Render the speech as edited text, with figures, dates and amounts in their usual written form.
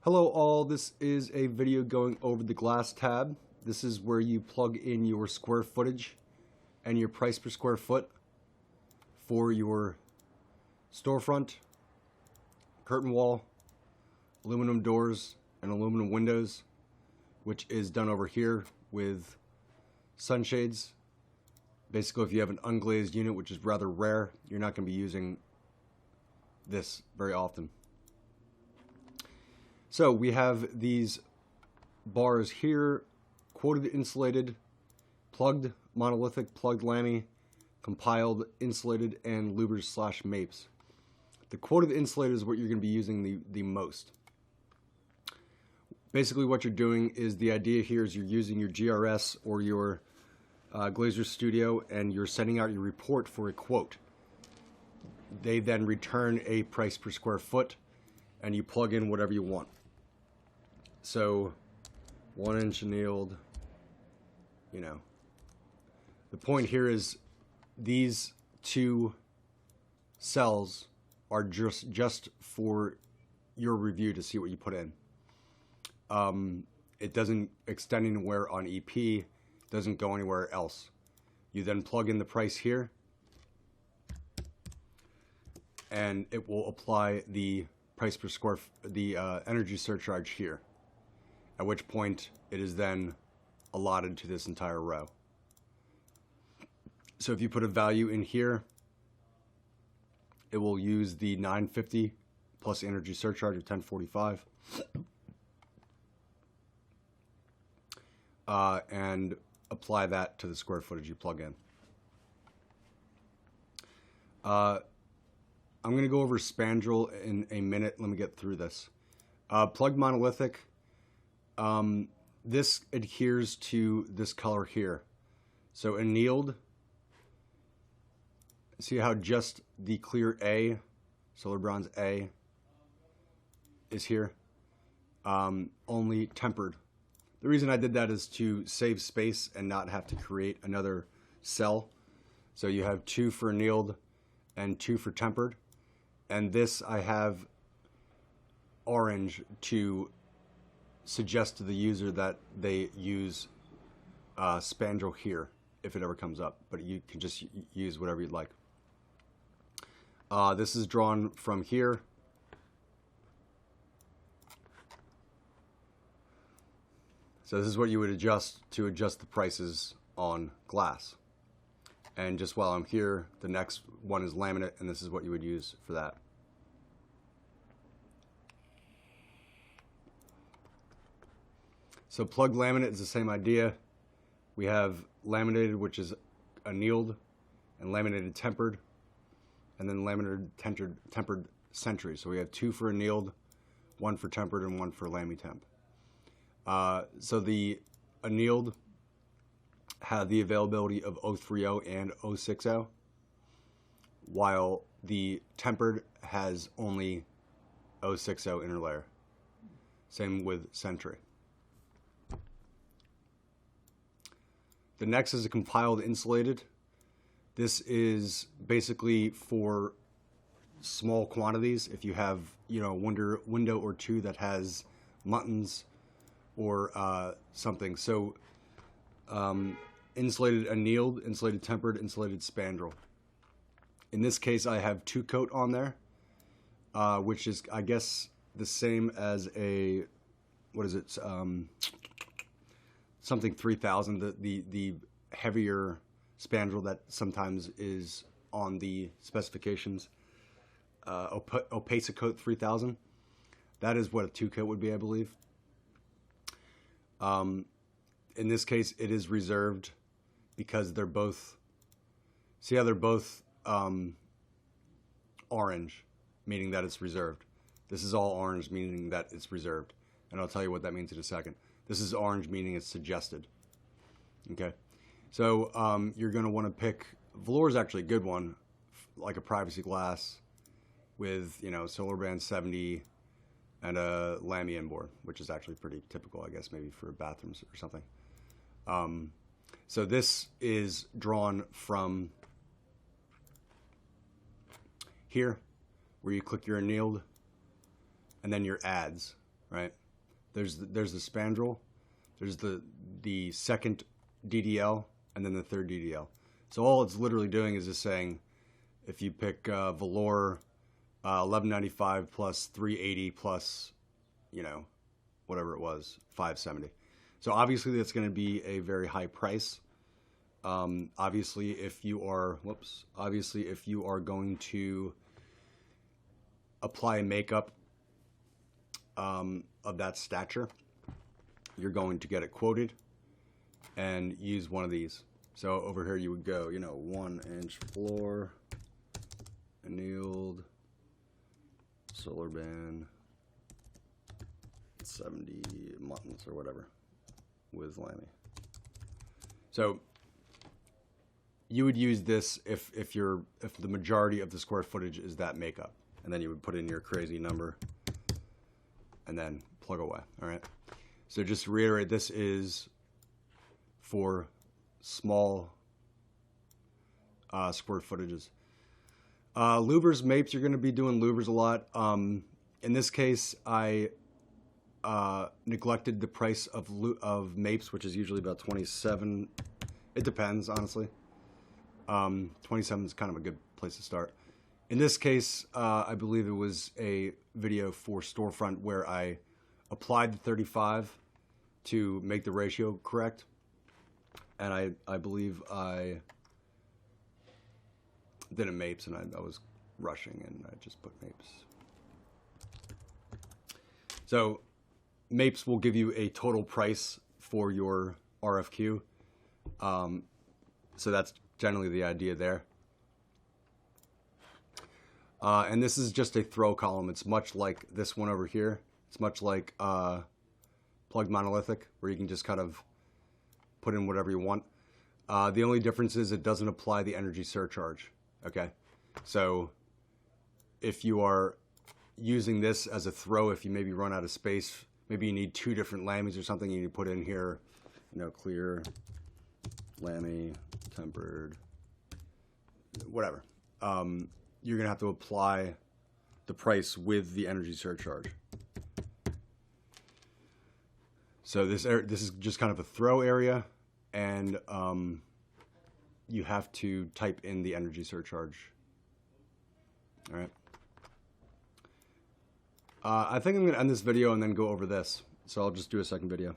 Hello all, this is a video going over the glass tab. This is where you plug in your square footage and your price per square foot for your storefront, curtain wall, aluminum doors, and aluminum windows, which is done over here with sunshades. Basically, if you have an unglazed unit, which is rather rare, you're not going to be using this very often. So we have these bars here: quoted insulated, plugged monolithic, plugged Lamy, compiled insulated, and Lubers / Mapes. The quoted insulated is what you're going to be using the most. Basically what you're doing is, the idea here is you're using your GRS or your Glazer Studio, and you're sending out your report for a quote. They then return a price per square foot, and you plug in whatever you want. So 1 inch annealed, the point here is these two cells are just for your review to see what you put in. It doesn't extend anywhere on EP, doesn't go anywhere else. You then plug in the price here, and it will apply the price per square, the energy surcharge here, at which point it is then allotted to this entire row. So if you put a value in here, it will use the 950 plus energy surcharge of 1045, and apply that to the square footage you plug in. I'm going to go over spandrel in a minute. Let me get through this. Plugged monolithic. This adheres to this color here. So annealed, see how just the clear A, solar bronze A, is here? Only tempered. The reason I did that is to save space and not have to create another cell. So you have 2 for annealed and 2 for tempered. And this I have orange to suggest to the user that they use spandrel here if it ever comes up, but you can just use whatever you'd like. This is drawn from here. So this is what you would adjust to adjust the prices on glass. And just while I'm here, the next one is laminate, and this is what you would use for that. So plugged laminate is the same idea. We have laminated, which is annealed, and laminated tempered, and then laminated tempered century. So we have 2 for annealed, 1 for tempered, and 1 for Lamy temp. So the annealed had the availability of 030 and 060, while the tempered has only 060 interlayer. Same with century. The next is a compiled insulated. This is basically for small quantities. If you have, a window or two that has muttons or something. So insulated annealed, insulated tempered, insulated spandrel. In this case, I have 2 coat on there, which is, I guess, the same as a, what is it? Something 3000, the heavier spandrel that sometimes is on the specifications. Opacicoat 3000. That is what a 2 coat would be, I believe. In this case, it is reserved because they're both, see how they're both orange, meaning that it's reserved. This is all orange, meaning that it's reserved. And I'll tell you what that means in a second. This is orange, meaning it's suggested. Okay, so you're going to want to pick, velour is actually a good one, like a privacy glass with, solar band 70 and a Lamy inboard, which is actually pretty typical, I guess, maybe for bathrooms or something. So this is drawn from here, where you click your annealed, and then your adds. right? There's the spandrel, there's the second DDL, and then the third DDL. So all it's literally doing is just saying, if you pick Velour 1195 plus 380 plus, you know, whatever it was, 570. So obviously that's going to be a very high price. Obviously if you are going to apply makeup of that stature, you're going to get it quoted and use one of these. So over here you would go, you know, 1-inch floor, annealed, solar band, 70 muttons or whatever with Lamy. So you would use this if the majority of the square footage is that makeup, and then you would put in your crazy number and then plug away. All right. So just to reiterate, this is for small square footages. Louvers, Mapes, you're going to be doing louvers a lot. In this case, I neglected the price of Mapes, which is usually about 27. It depends, honestly. 27 is kind of a good place to start. In this case, I believe it was a video for Storefront where I applied the 35 to make the ratio correct. And I believe I did a Mapes, and I was rushing, and I just put Mapes. So Mapes will give you a total price for your RFQ. So that's generally the idea there. And this is just a throw column. It's much like this one over here. It's much like Plugged Monolithic, where you can just kind of put in whatever you want. The only difference is it doesn't apply the energy surcharge. Okay, so if you are using this as a throw, if you maybe run out of space, maybe you need 2 different Lamys or something, you need to put in here, you know, clear, Lamy, tempered, whatever. You're gonna have to apply the price with the energy surcharge. So this is just kind of a throw area, and you have to type in the energy surcharge. All right. I think I'm gonna end this video and then go over this. So I'll just do a second video.